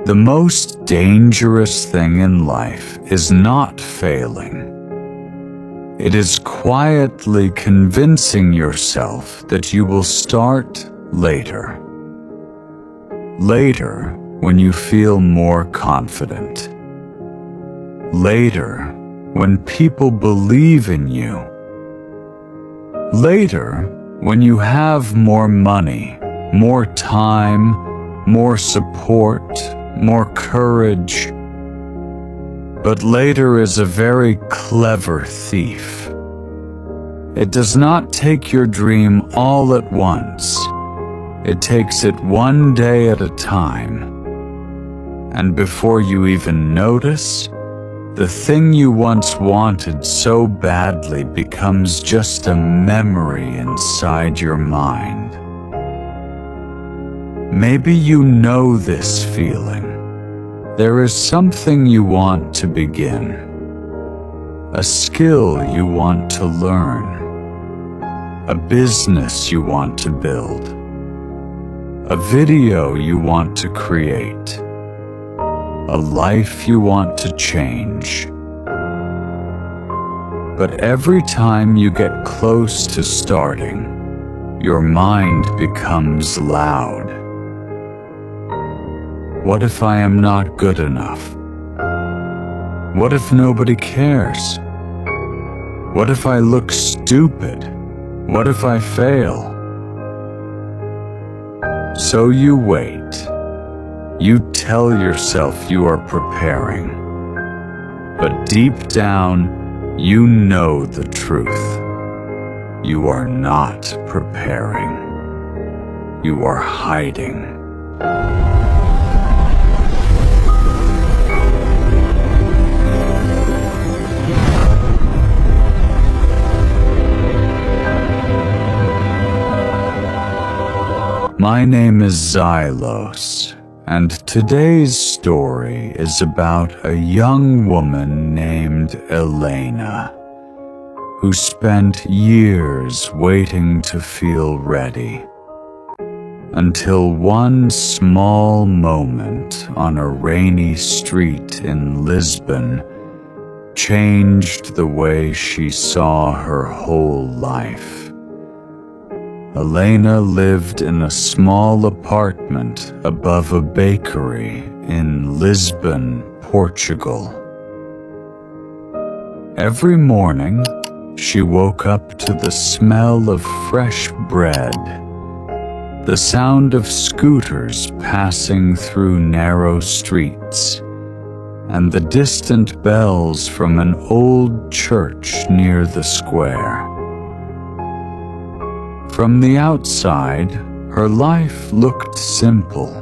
The most dangerous thing in life is not failing. It is quietly convincing yourself that you will start later. Later, when you feel more confident. Later, when people believe in you. Later, when you have more money, more time, more support, more courage. But later is a very clever thief. It does not take your dream all at once. It takes it one day at a time. And before you even notice, the thing you once wanted so badly becomes just a memory inside your mind. Maybe you know this feeling. There is something you want to begin, a skill you want to learn, a business you want to build, a video you want to create, a life you want to change. But every time you get close to starting, your mind becomes loud. What if I am not good enough? What if nobody cares? What if I look stupid? What if I fail? So you wait. You tell yourself you are preparing. But deep down, you know the truth. You are not preparing. You are hiding. My name is Xylos, and today's story is about a young woman named Elena, who spent years waiting to feel ready, until one small moment on a rainy street in Lisbon changed the way she saw her whole life. Elena lived in a small apartment above a bakery in Lisbon, Portugal. Every morning, she woke up to the smell of fresh bread, the sound of scooters passing through narrow streets, and the distant bells from an old church near the square. From the outside, her life looked simple.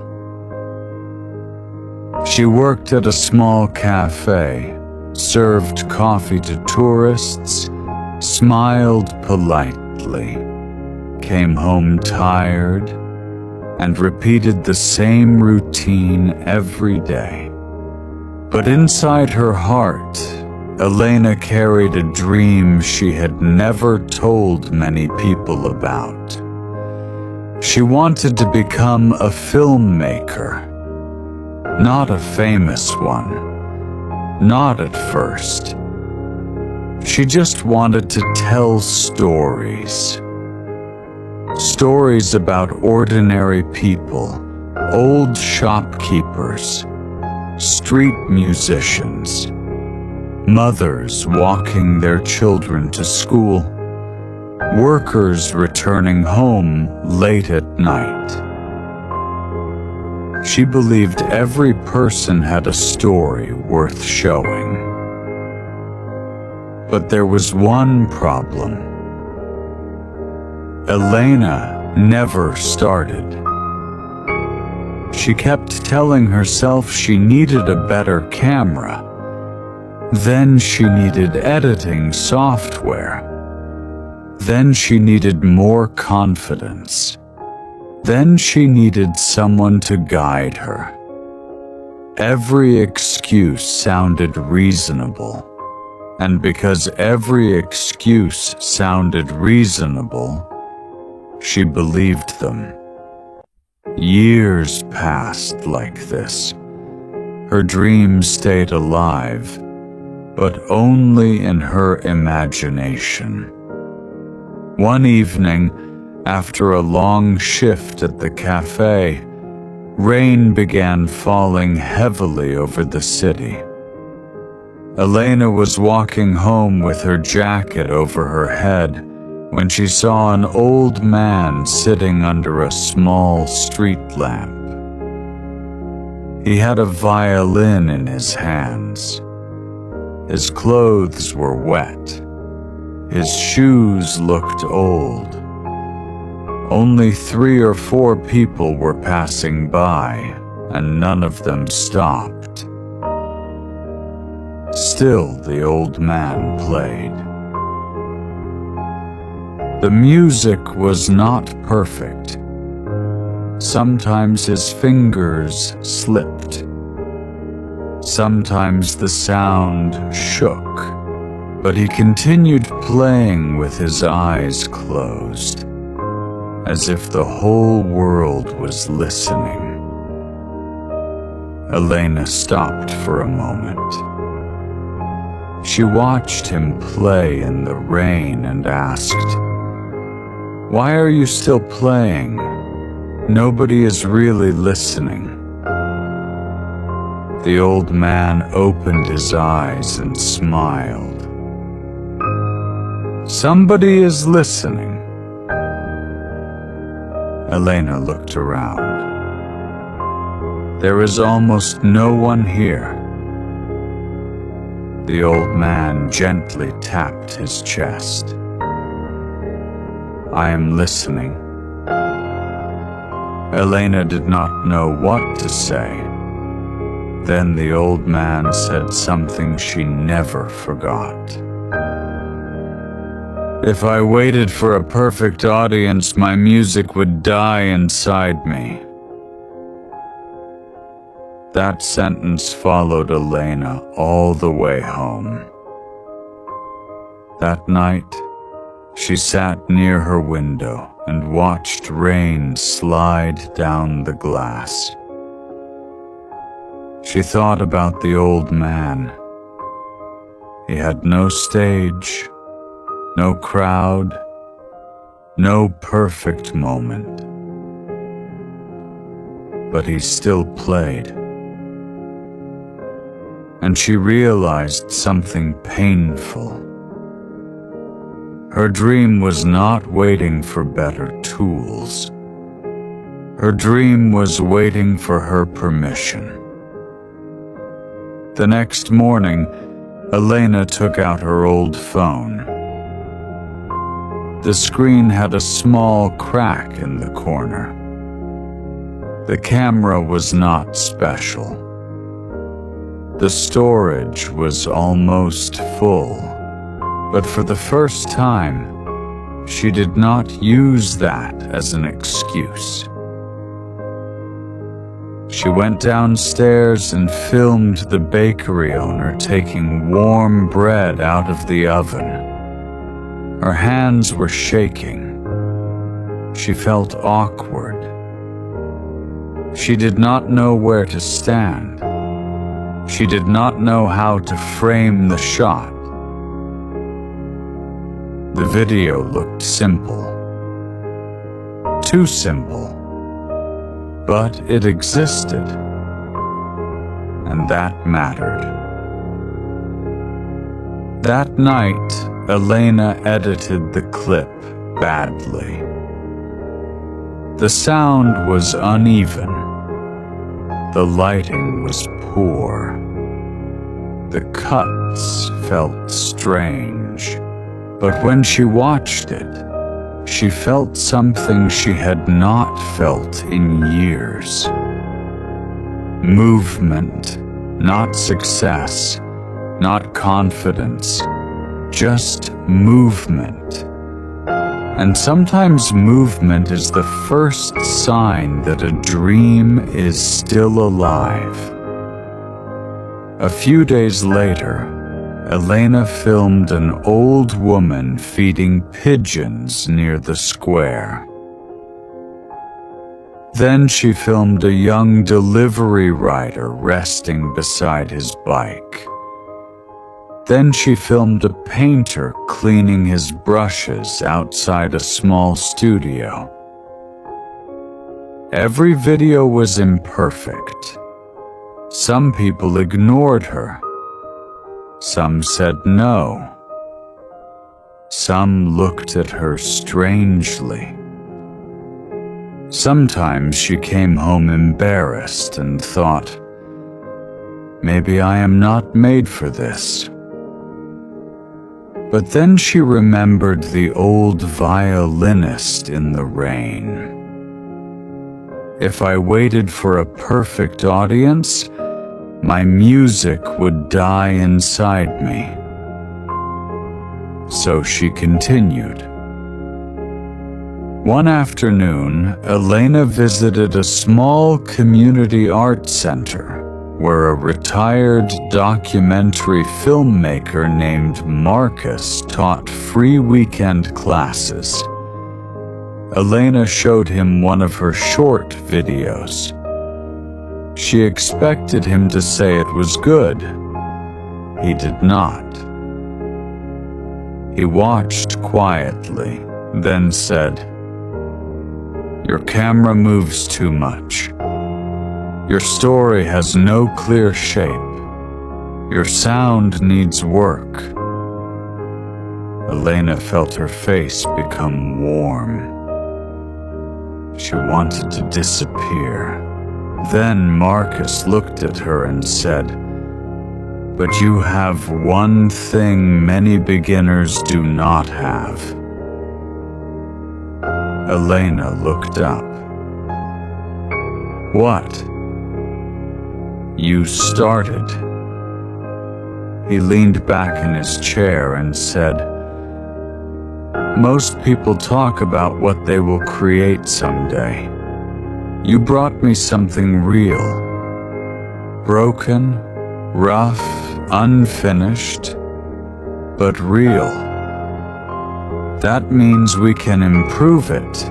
She worked at a small cafe, served coffee to tourists, smiled politely, came home tired, and repeated the same routine every day. But inside her heart, Elena carried a dream she had never told many people about. She wanted to become a filmmaker. Not a famous one. Not at first. She just wanted to tell stories. Stories about ordinary people, old shopkeepers, street musicians, mothers walking their children to school, workers returning home late at night. She believed every person had a story worth showing. But there was one problem. Elena never started. She kept telling herself she needed a better camera. Then she needed editing software. Then she needed more confidence. Then she needed someone to guide her. Every excuse sounded reasonable. And because every excuse sounded reasonable, she believed them. Years passed like this, Her dream stayed alive, but only in her imagination. One evening, after a long shift at the cafe, rain began falling heavily over the city. Elena was walking home with her jacket over her head when she saw an old man sitting under a small street lamp. He had a violin in his hands. His clothes were wet. His shoes looked old. Only 3 or 4 people were passing by, and none of them stopped. Still, the old man played. The music was not perfect. Sometimes his fingers slipped. Sometimes the sound shook, but he continued playing with his eyes closed, as if the whole world was listening. Elena stopped for a moment. She watched him play in the rain and asked, "Why are you still playing? Nobody is really listening." The old man opened his eyes and smiled. "Somebody is listening." Elena looked around. There is almost no one here. The old man gently tapped his chest. "I am listening." Elena did not know what to say. Then the old man said something she never forgot. "If I waited for a perfect audience, my music would die inside me." That sentence followed Elena all the way home. That night, she sat near her window and watched rain slide down the glass. She thought about the old man. He had no stage, no crowd, no perfect moment. But he still played. And she realized something painful. Her dream was not waiting for better tools. Her dream was waiting for her permission. The next morning, Elena took out her old phone. The screen had a small crack in the corner. The camera was not special. The storage was almost full, but for the first time, she did not use that as an excuse. She went downstairs and filmed the bakery owner taking warm bread out of the oven. Her hands were shaking. She felt awkward. She did not know where to stand. She did not know how to frame the shot. The video looked simple. Too simple. But it existed. And that mattered. That night, Elena edited the clip badly. The sound was uneven. The lighting was poor. The cuts felt strange. But when she watched it, she felt something she had not felt in years. Movement, not success, not confidence, just movement. And sometimes movement is the first sign that a dream is still alive. A few days later, Elena filmed an old woman feeding pigeons near the square. Then she filmed a young delivery rider resting beside his bike. Then she filmed a painter cleaning his brushes outside a small studio. Every video was imperfect. Some people ignored her. Some said no. Some looked at her strangely. Sometimes she came home embarrassed and thought, maybe I am not made for this. But then she remembered the old violinist in the rain. If I waited for a perfect audience, my music would die inside me. So she continued. One afternoon, Elena visited a small community art center where a retired documentary filmmaker named Marcus taught free weekend classes. Elena showed him one of her short videos. She expected him to say it was good. He did not. He watched quietly, then said, "Your camera moves too much. Your story has no clear shape. Your sound needs work." Elena felt her face become warm. She wanted to disappear. Then Marcus looked at her and said, "But you have one thing many beginners do not have." Elena looked up. "What?" "You started." He leaned back in his chair and said, "Most people talk about what they will create someday. You brought me something real. Broken, rough, unfinished, but real. That means we can improve it."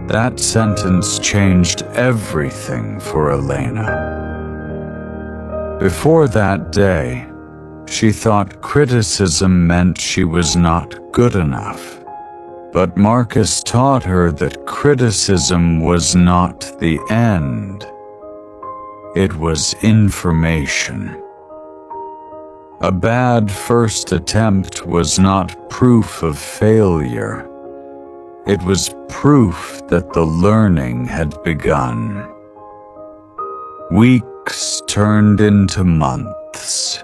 That sentence changed everything for Elena. Before that day, she thought criticism meant she was not good enough. But Marcus taught her that criticism was not the end. It was information. A bad first attempt was not proof of failure. It was proof that the learning had begun. Weeks turned into months.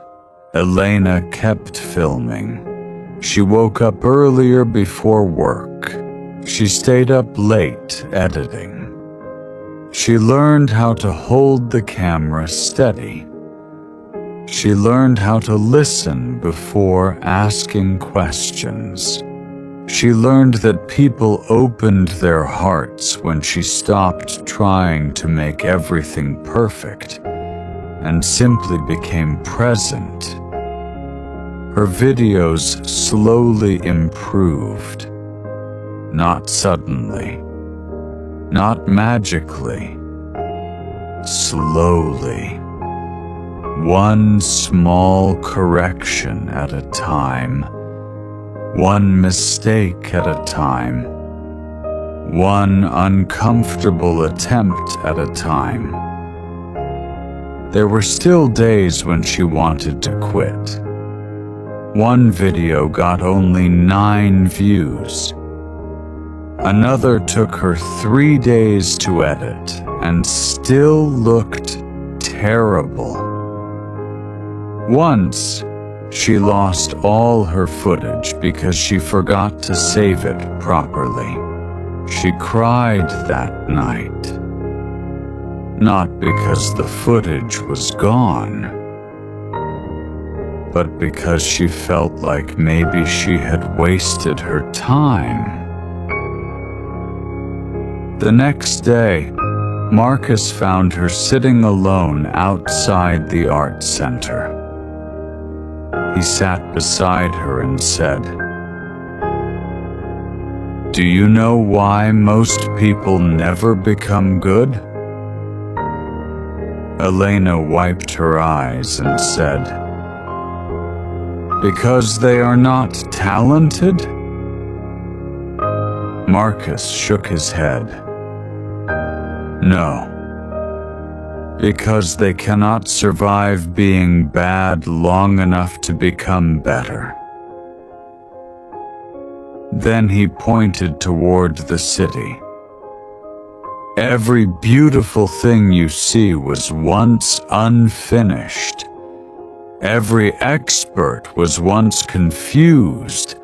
Elena kept filming. She woke up earlier before work. She stayed up late editing. She learned how to hold the camera steady. She learned how to listen before asking questions. She learned that people opened their hearts when she stopped trying to make everything perfect and simply became present. Her videos slowly improved. Not suddenly. Not magically. Slowly. One small correction at a time. One mistake at a time. One uncomfortable attempt at a time. There were still days when she wanted to quit. One video got only 9 views. Another took her 3 days to edit and still looked terrible. Once, she lost all her footage because she forgot to save it properly. She cried that night. Not because the footage was gone, but because she felt like maybe she had wasted her time. The next day, Marcus found her sitting alone outside the art center. He sat beside her and said, Do you know why most people never become good? Elena wiped her eyes and said, because they are not talented? Marcus shook his head. No, because they cannot survive being bad long enough to become better. Then he pointed toward the city. Every beautiful thing you see was once unfinished. Every expert was once confused.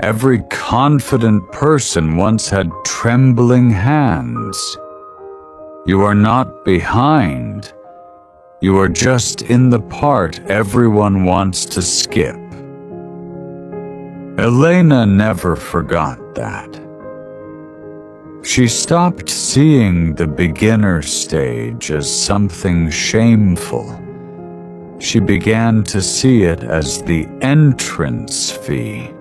Every confident person once had trembling hands. You are not behind. You are just in the part everyone wants to skip. Elena never forgot that. She stopped seeing the beginner stage as something shameful. She began to see it as the entrance fee.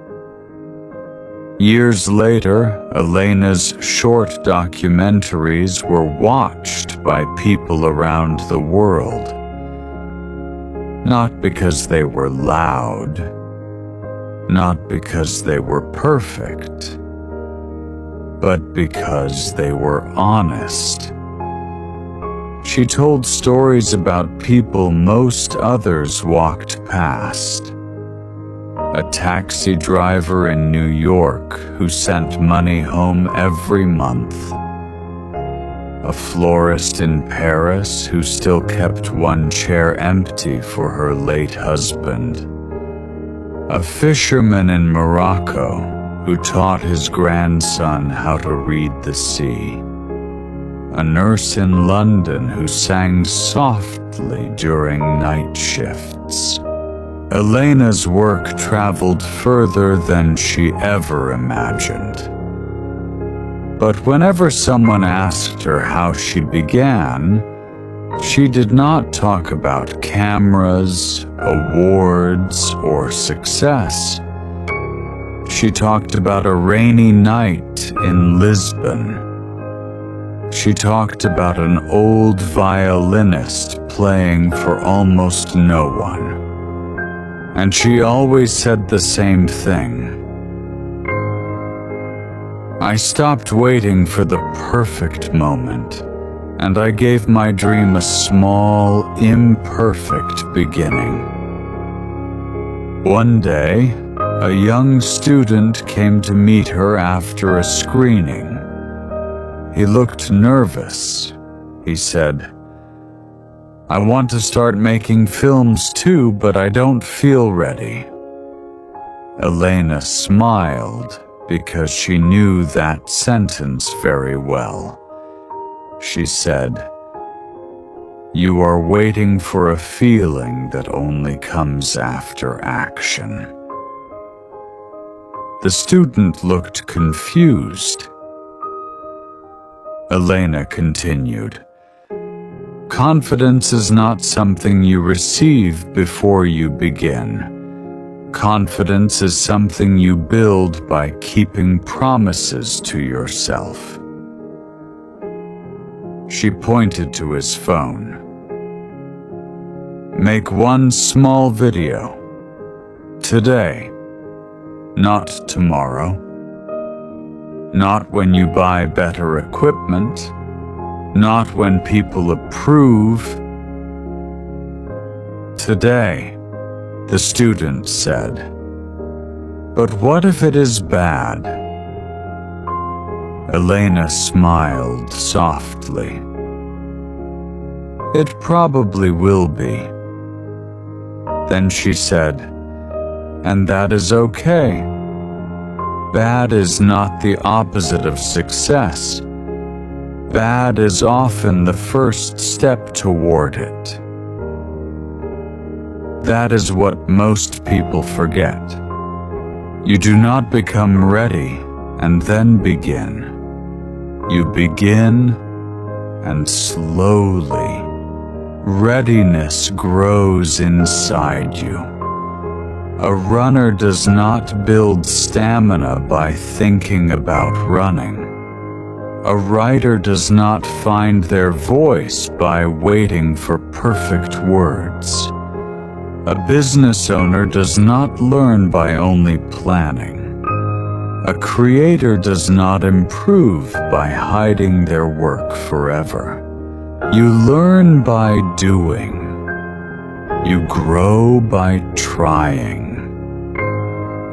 Years later, Elena's short documentaries were watched by people around the world. Not because they were loud, not because they were perfect, but because they were honest. She told stories about people most others walked past. A taxi driver in New York who sent money home every month. A florist in Paris who still kept one chair empty for her late husband. A fisherman in Morocco who taught his grandson how to read the sea. A nurse in London who sang softly during night shifts. Elena's work traveled further than she ever imagined. But whenever someone asked her how she began, she did not talk about cameras, awards, or success. She talked about a rainy night in Lisbon. She talked about an old violinist playing for almost no one. And she always said the same thing. I stopped waiting for the perfect moment, and I gave my dream a small, imperfect beginning. One day, a young student came to meet her after a screening. He looked nervous. He said, I want to start making films too, but I don't feel ready. Elena smiled because she knew that sentence very well. She said, you are waiting for a feeling that only comes after action. The student looked confused. Elena continued, confidence is not something you receive before you begin. Confidence is something you build by keeping promises to yourself. She pointed to his phone. Make one small video. Today. Not tomorrow. Not when you buy better equipment. Not when people approve. Today, the student said. But what if it is bad? Elena smiled softly. It probably will be. Then she said, and that is okay. Bad is not the opposite of success. Bad is often the first step toward it. That is what most people forget. You do not become ready and then begin. You begin and slowly, readiness grows inside you. A runner does not build stamina by thinking about running. A writer does not find their voice by waiting for perfect words. A business owner does not learn by only planning. A creator does not improve by hiding their work forever. You learn by doing. You grow by trying.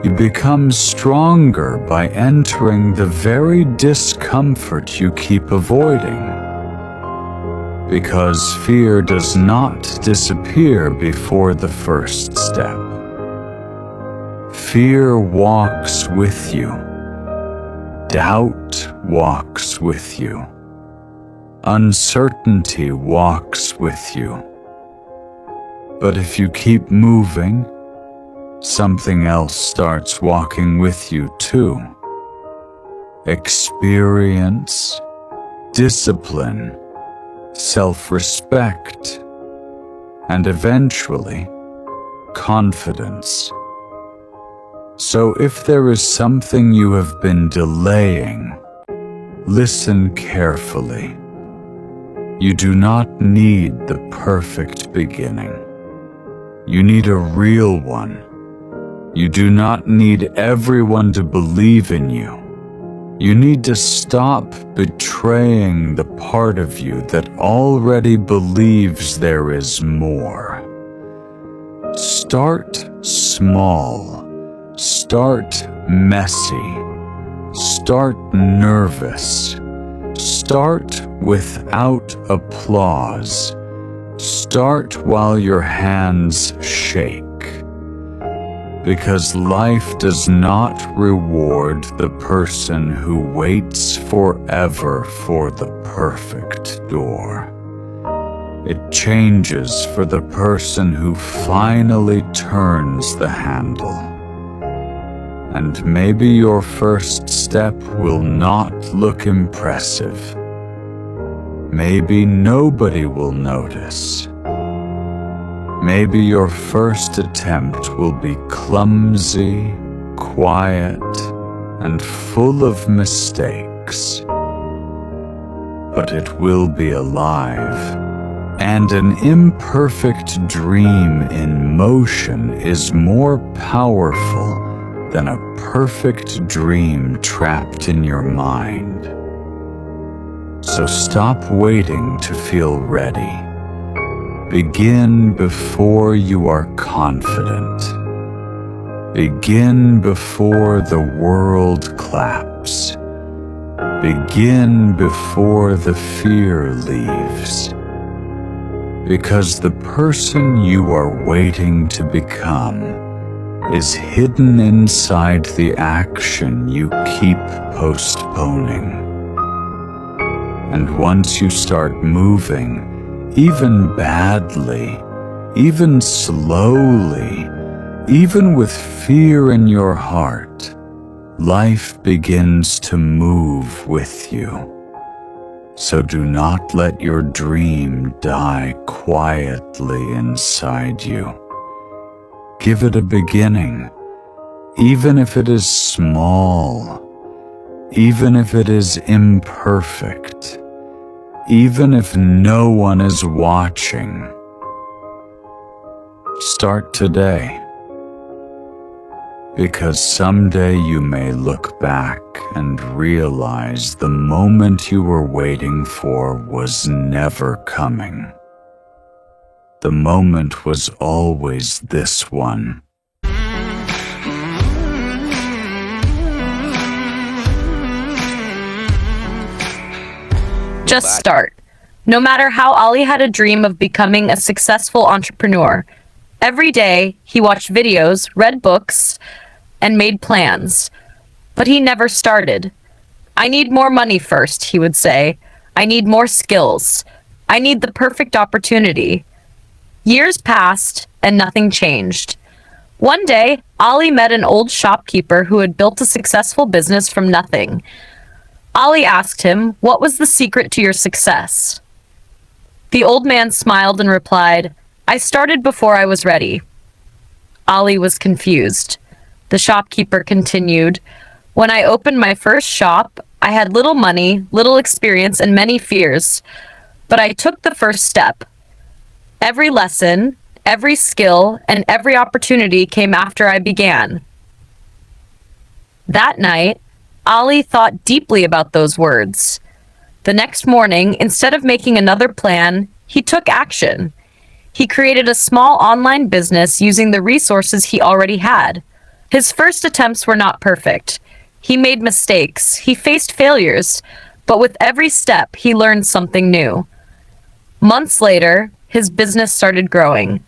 You become stronger by entering the very discomfort you keep avoiding. Because fear does not disappear before the first step. Fear walks with you. Doubt walks with you. Uncertainty walks with you. But if you keep moving, something else starts walking with you too. Experience, discipline, self-respect, and eventually, confidence. So if there is something you have been delaying, listen carefully. You do not need the perfect beginning. You need a real one. You do not need everyone to believe in you. You need to stop betraying the part of you that already believes there is more. Start small. Start messy. Start nervous. Start without applause. Start while your hands shake. Because life does not reward the person who waits forever for the perfect door. It changes for the person who finally turns the handle. And maybe your first step will not look impressive. Maybe nobody will notice. Maybe your first attempt will be clumsy, quiet, and full of mistakes. But it will be alive. And an imperfect dream in motion is more powerful than a perfect dream trapped in your mind. So stop waiting to feel ready. Begin before you are confident. Begin before the world claps. Begin before the fear leaves. Because the person you are waiting to become is hidden inside the action you keep postponing. And once you start moving, even badly, even slowly, even with fear in your heart, life begins to move with you. So do not let your dream die quietly inside you. Give it a beginning, even if it is small, even if it is imperfect, even if no one is watching. Start today, because someday you may look back and realize the moment you were waiting for was never coming. The moment was always this one. Just start. No matter how Ali had a dream of becoming a successful entrepreneur, every day he watched videos, read books, and made plans. But he never started. I need more money first, he would say. I need more skills. I need the perfect opportunity. Years passed and nothing changed. One day, Ali met an old shopkeeper who had built a successful business from nothing. Ali asked him, "What was the secret to your success?" The old man smiled and replied, "I started before I was ready." Ali was confused. The shopkeeper continued, "When I opened my first shop, I had little money, little experience, and many fears. But I took the first step. Every lesson, every skill, and every opportunity came after I began." That night, Ali thought deeply about those words. The next morning, instead of making another plan, he took action. He created a small online business using the resources he already had. His first attempts were not perfect. He made mistakes, he faced failures, but with every step, he learned something new. Months later, his business started growing.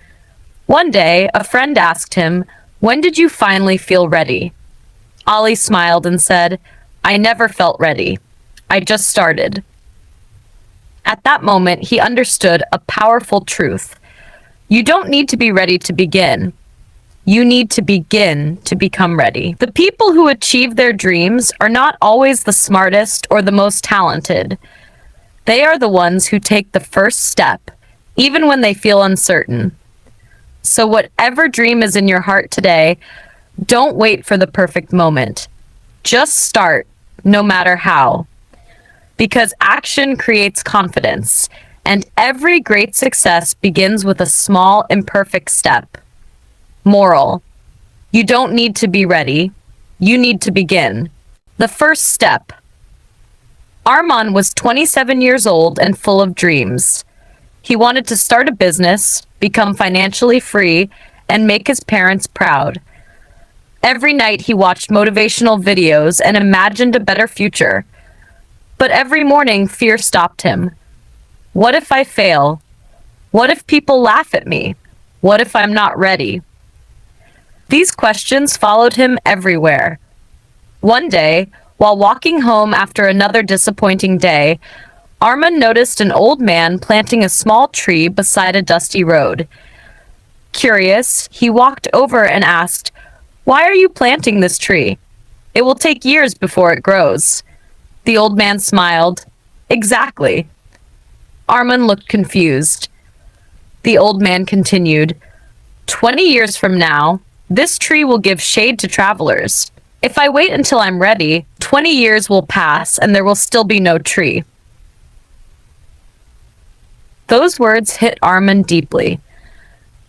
One day, a friend asked him, "When did you finally feel ready?" Ali smiled and said, "I never felt ready. I just started." At that moment, he understood a powerful truth. You don't need to be ready to begin. You need to begin to become ready. The people who achieve their dreams are not always the smartest or the most talented. They are the ones who take the first step, even when they feel uncertain. So whatever dream is in your heart today, don't wait for the perfect moment. Just start, no matter how. Because action creates confidence, and every great success begins with a small, imperfect step. Moral: you don't need to be ready. You need to begin. The first step. Arman was 27 years old and full of dreams. He wanted to start a business, become financially free, and make his parents proud. Every night he watched motivational videos and imagined a better future. But every morning fear stopped him. What if I fail? What if people laugh at me? What if I'm not ready? These questions followed him everywhere. One day, while walking home after another disappointing day, Arman noticed an old man planting a small tree beside a dusty road. Curious, he walked over and asked, "Why are you planting this tree? It will take years before it grows." The old man smiled. "Exactly." Arman looked confused. The old man continued, 20 years from now, this tree will give shade to travelers. If I wait until I'm ready, 20 years will pass and there will still be no tree." Those words hit Arman deeply.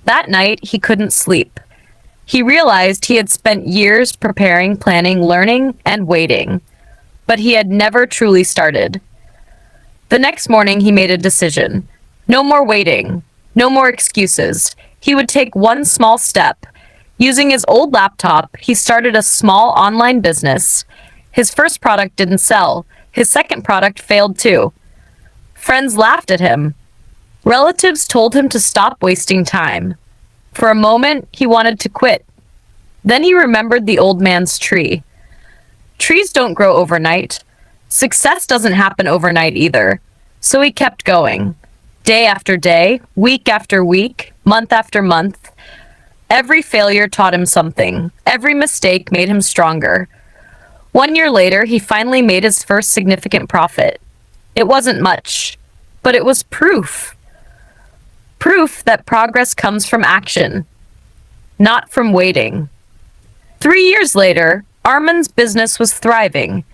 That night, he couldn't sleep. He realized he had spent years preparing, planning, learning, and waiting, but he had never truly started. The next morning, he made a decision. No more waiting. No more excuses. He would take one small step. Using his old laptop, he started a small online business. His first product didn't sell. His second product failed too. Friends laughed at him. Relatives told him to stop wasting time. For a moment, he wanted to quit. Then he remembered the old man's tree. Trees don't grow overnight. Success doesn't happen overnight either. So he kept going. Day after day, week after week, month after month. Every failure taught him something. Every mistake made him stronger. 1 year later, he finally made his first significant profit. It wasn't much, but it was proof. Proof that progress comes from action, not from waiting. 3 years later, Arman's business was thriving.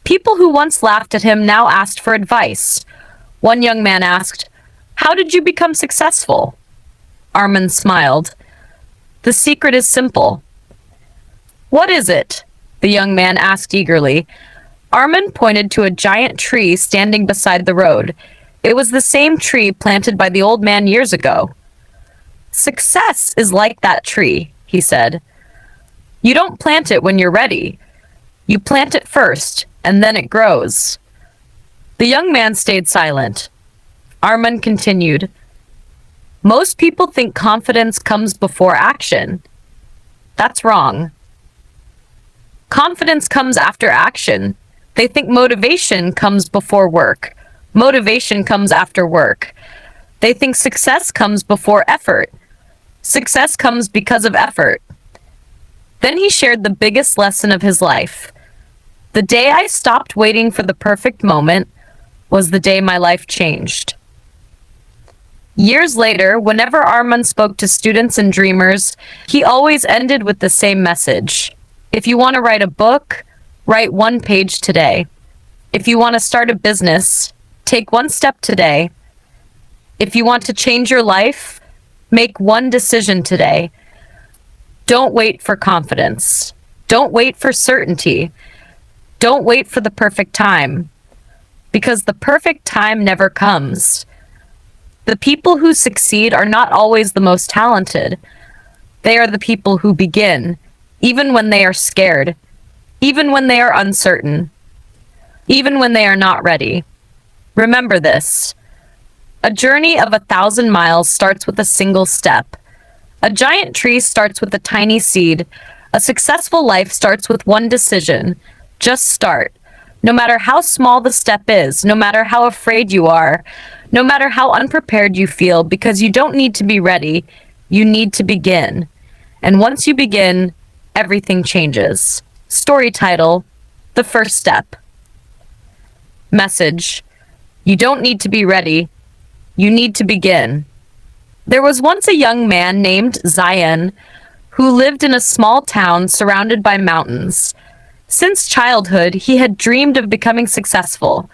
People who once laughed at him now asked for advice. One young man asked, "How did you become successful?" Arman smiled. "The secret is simple." "What is it?" the young man asked eagerly. Arman pointed to a giant tree standing beside the road. It was the same tree planted by the old man years ago. "Success is like that tree," he said. "You don't plant it when you're ready. You plant it first, and then it grows." The young man stayed silent. Arman continued, "Most people think confidence comes before action. That's wrong. Confidence comes after action. They think motivation comes before work. Motivation comes after work. They think success comes before effort. Success comes because of effort." Then he shared the biggest lesson of his life. "The day I stopped waiting for the perfect moment was the day my life changed." Years later, whenever Armand spoke to students and dreamers, he always ended with the same message. If you want to write a book, write one page today. If you want to start a business, take one step today. If you want to change your life, make one decision today. Don't wait for confidence. Don't wait for certainty. Don't wait for the perfect time, because the perfect time never comes. The people who succeed are not always the most talented. They are the people who begin, even when they are scared, even when they are uncertain, even when they are not ready. Remember this. A journey of 1,000 miles starts with a single step. A giant tree starts with a tiny seed. A successful life starts with one decision. Just start. No matter how small the step is, no matter how afraid you are, no matter how unprepared you feel, because you don't need to be ready, you need to begin. And once you begin, everything changes. Story title: The First Step. Message: you don't need to be ready, you need to begin. There was once a young man named Zion who lived in a small town surrounded by mountains. Since childhood, he had dreamed of becoming successful.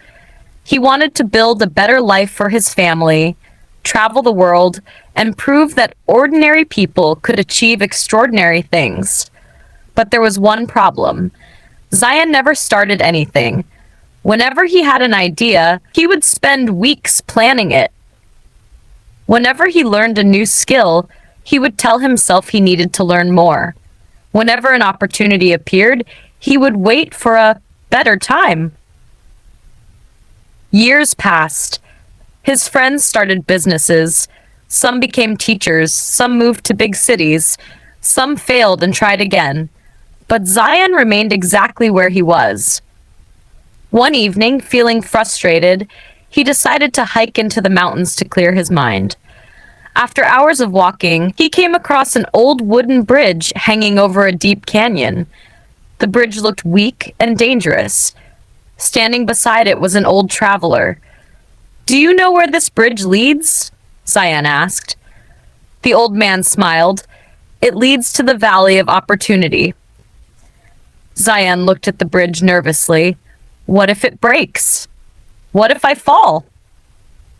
He wanted to build a better life for his family, travel the world, and prove that ordinary people could achieve extraordinary things. But there was one problem. Zion never started anything. Whenever he had an idea, he would spend weeks planning it. Whenever he learned a new skill, he would tell himself he needed to learn more. Whenever an opportunity appeared, he would wait for a better time. Years passed. His friends started businesses. Some became teachers. Some moved to big cities. Some failed and tried again. But Zion remained exactly where he was. One evening, feeling frustrated, he decided to hike into the mountains to clear his mind. After hours of walking, he came across an old wooden bridge hanging over a deep canyon. The bridge looked weak and dangerous. Standing beside it was an old traveler. "Do you know where this bridge leads?" Zion asked. The old man smiled. "It leads to the Valley of Opportunity." Zion looked at the bridge nervously. "What if it breaks? What if I fall?"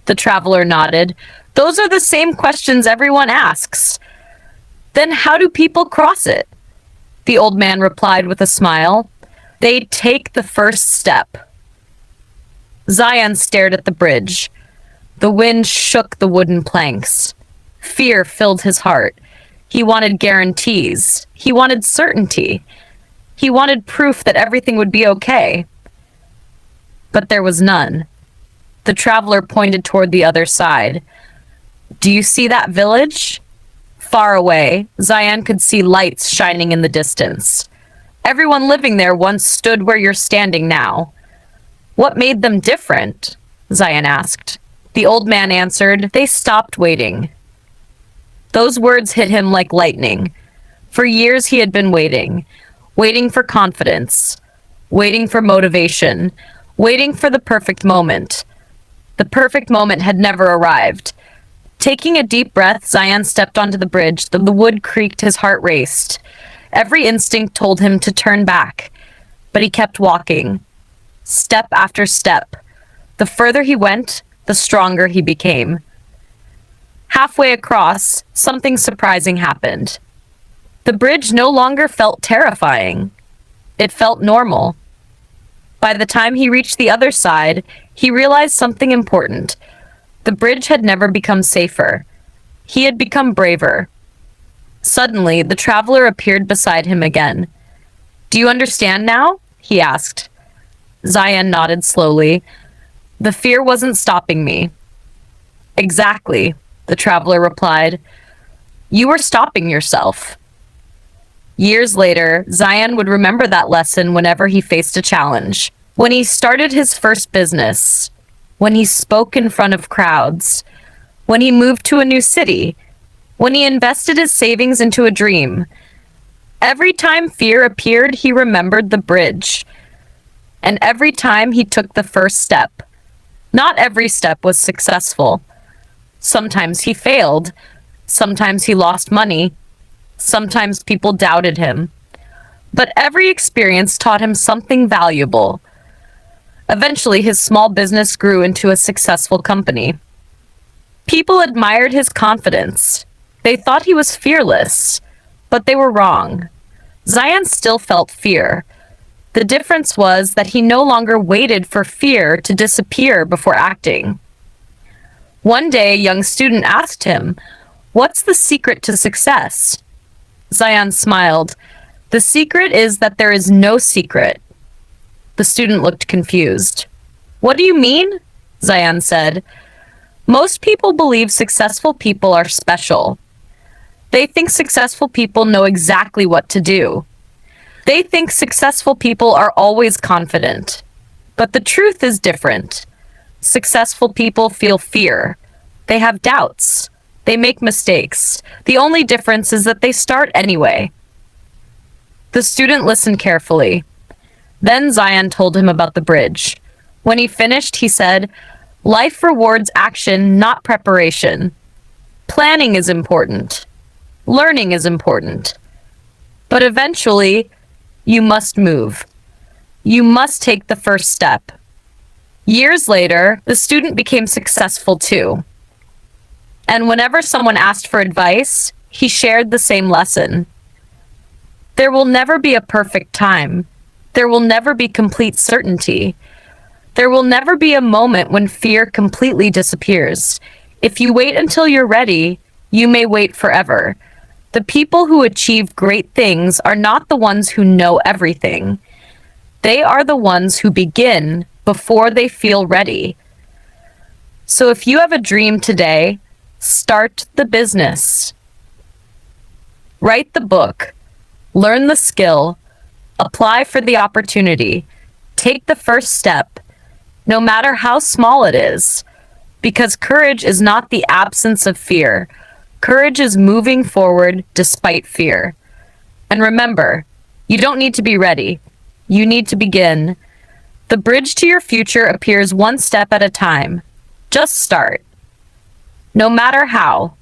The traveler nodded. "Those are the same questions everyone asks." "Then how do people cross it?" The old man replied with a smile. "They take the first step." Zion stared at the bridge. The wind shook the wooden planks. Fear filled his heart. He wanted guarantees. He wanted certainty. He wanted proof that everything would be okay. But there was none. The traveler pointed toward the other side. "Do you see that village?" Far away, Zion could see lights shining in the distance. Everyone living there once stood where you're standing now. "What made them different?" Zion asked. The old man answered, "They stopped waiting." Those words hit him like lightning. For years he had been waiting. Waiting for confidence. Waiting for motivation. Waiting for the perfect moment. The perfect moment had never arrived. Taking a deep breath, Zion stepped onto the bridge. The wood creaked, his heart raced. Every instinct told him to turn back, but he kept walking, step after step. The further he went, the stronger he became. Halfway across, something surprising happened. The bridge no longer felt terrifying. It felt normal. By the time he reached the other side, he realized something important. The bridge had never become safer. He had become braver. Suddenly, the traveler appeared beside him again. "Do you understand now?" he asked. Zion nodded slowly. "The fear wasn't stopping me." "Exactly," the traveler replied. "You were stopping yourself." Years later, Zion would remember that lesson whenever he faced a challenge. When he started his first business, when he spoke in front of crowds, when he moved to a new city, when he invested his savings into a dream. Every time fear appeared, he remembered the bridge. And every time he took the first step. Not every step was successful. Sometimes he failed. Sometimes he lost money. Sometimes people doubted him. But every experience taught him something valuable. Eventually, his small business grew into a successful company. People admired his confidence. They thought he was fearless, but they were wrong. Zion still felt fear. The difference was that he no longer waited for fear to disappear before acting. One day, a young student asked him, "What's the secret to success?" Zion smiled. "The secret is that there is no secret." The student looked confused. "What do you mean?" Zion said. "Most people believe successful people are special. They think successful people know exactly what to do. They think successful people are always confident. But the truth is different. Successful people feel fear. They have doubts. They make mistakes. The only difference is that they start anyway." The student listened carefully. Then Zion told him about the bridge. When he finished, he said, "Life rewards action, not preparation. Planning is important. Learning is important. But eventually, you must move. You must take the first step." Years later, the student became successful too. And whenever someone asked for advice, he shared the same lesson. There will never be a perfect time. There will never be complete certainty. There will never be a moment when fear completely disappears. If you wait until you're ready, you may wait forever. The people who achieve great things are not the ones who know everything. They are the ones who begin before they feel ready. So if you have a dream today, start the business. Write the book. Learn the skill. Apply for the opportunity. Take the first step, no matter how small it is. Because courage is not the absence of fear. Courage is moving forward despite fear. And remember, you don't need to be ready. You need to begin. The bridge to your future appears one step at a time. Just start. No matter how.